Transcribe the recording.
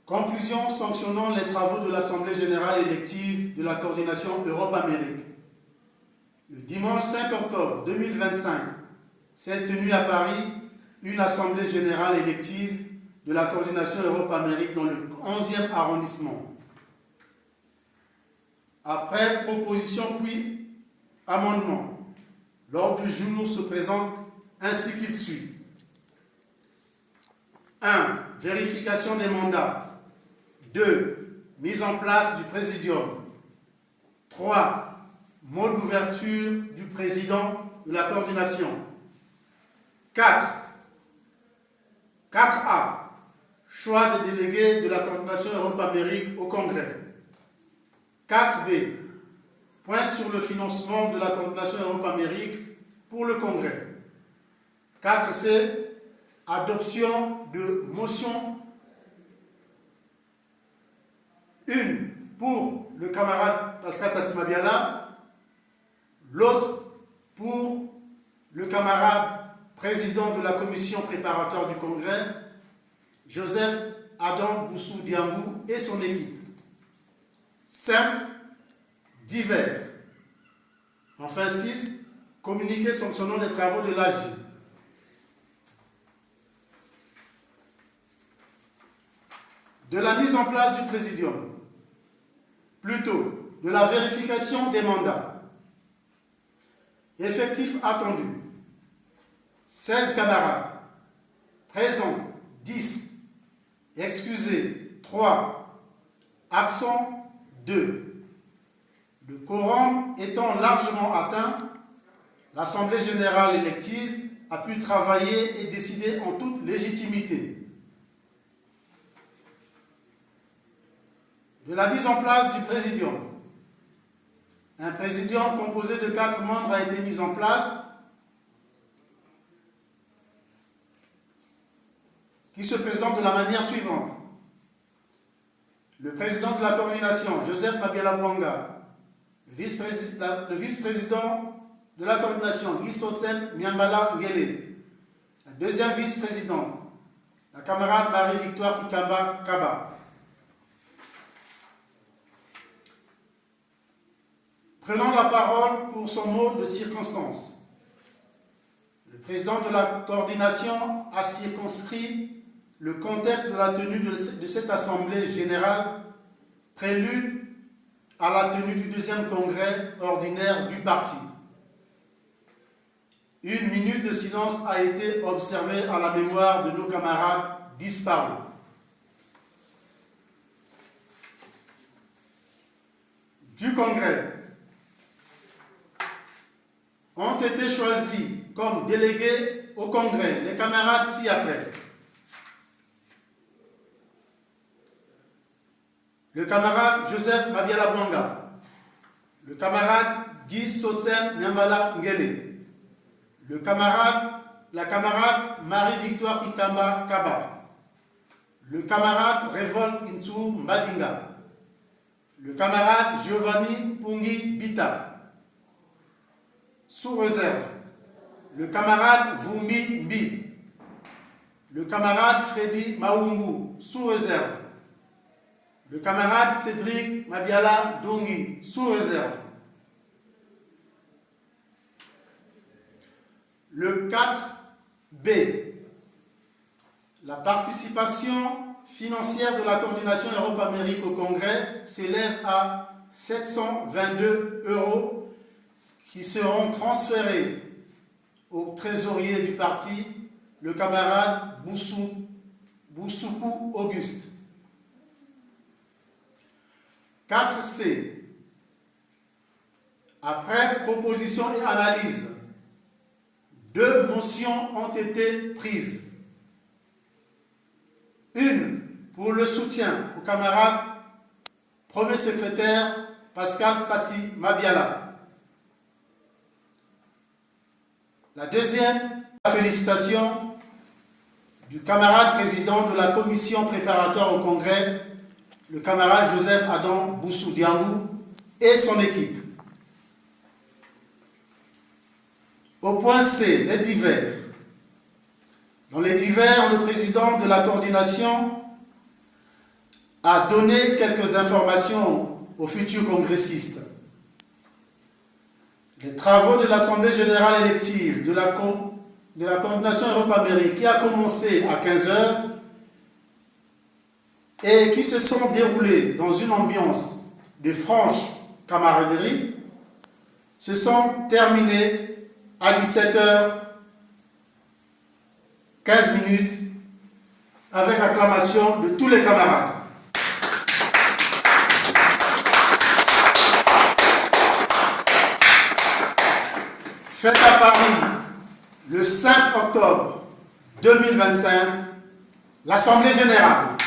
Conclusion sanctionnant les travaux de l'Assemblée générale élective de la coordination Europe-Amérique. Le dimanche 5 octobre 2025 s'est tenue à Paris une Assemblée générale élective de la coordination Europe-Amérique dans le 11e arrondissement. Après proposition puis amendement, l'ordre du jour se présente ainsi qu'il suit. 1. Vérification des mandats. 2. Mise en place du présidium. 3. Mot d'ouverture du président de la coordination. 4. 4A. Choix des délégués de la coordination Europe-Amérique au Congrès. 4B. Point sur le financement de la coordination Europe-Amérique pour le Congrès. 4C. Adoption de motion. Une pour le camarade Pascal Tsatsi Mabiala, l'autre pour le camarade président de la commission préparatoire du Congrès, Joseph Adam Boussou Diangou et son équipe. 5. Divers. Enfin 6. Communiqué sanctionnant les travaux de l'AG. De la mise en place du présidium. Plutôt, de la vérification des mandats. Effectif attendu. 16 camarades. Présents, 10. Excusés, 3. Absents, 2. Le quorum étant largement atteint, l'Assemblée générale élective a pu travailler et décider en toute légitimité. De la mise en place du présidium. Un présidium composé de 4 membres a été mis en place qui se présente de la manière suivante. Le président de la coordination, Joseph Mabiala Bouanga. Le vice-président de la coordination, Guy Sosen Miambala Ngele. La deuxième vice-présidente, la camarade Marie-Victoire Kikamba Kaba. Prenant la parole pour son mot de circonstance, le président de la coordination a circonscrit le contexte de la tenue de cette assemblée générale, prélude à la tenue du 2e congrès ordinaire du parti. 1 minute de silence a été observée à la mémoire de nos camarades disparus. Du congrès, ont été choisis comme délégués au Congrès les camarades ci-après. Le camarade Joseph Mabiala Bouanga, le camarade Guy Sosen Nyambala Ngele, la camarade Marie-Victoire Kikamba Kaba, le camarade Révolte Intsou Mbadinga, le camarade Giovanni Pungi Bita. Sous réserve, le camarade Vumbi Mbi, le camarade Freddy Maungu, sous réserve, le camarade Cédric Mabiala Dongi, sous réserve, le 4B, la participation financière de la coordination Europe-Amérique au Congrès s'élève à 722 € qui seront transférés au trésorier du parti, le camarade Boussoukou Auguste. 4C. Après proposition et analyse, 2 motions ont été prises. Une pour le soutien au camarade premier secrétaire Pascal Tsatsi Mabiala. La deuxième, la félicitation du camarade président de la commission préparatoire au Congrès, le camarade Joseph Adam Boussou Diangou et son équipe. Au point C, les divers. Dans les divers, le président de la coordination à donner quelques informations aux futurs congressistes. Les travaux de l'Assemblée générale élective de la coordination Europe-Amérique qui a commencé à 15 h et qui se sont déroulés dans une ambiance de franche camaraderie, se sont terminés à 17h15 avec acclamation de tous les camarades. Faite à Paris le 5 octobre 2025, l'Assemblée générale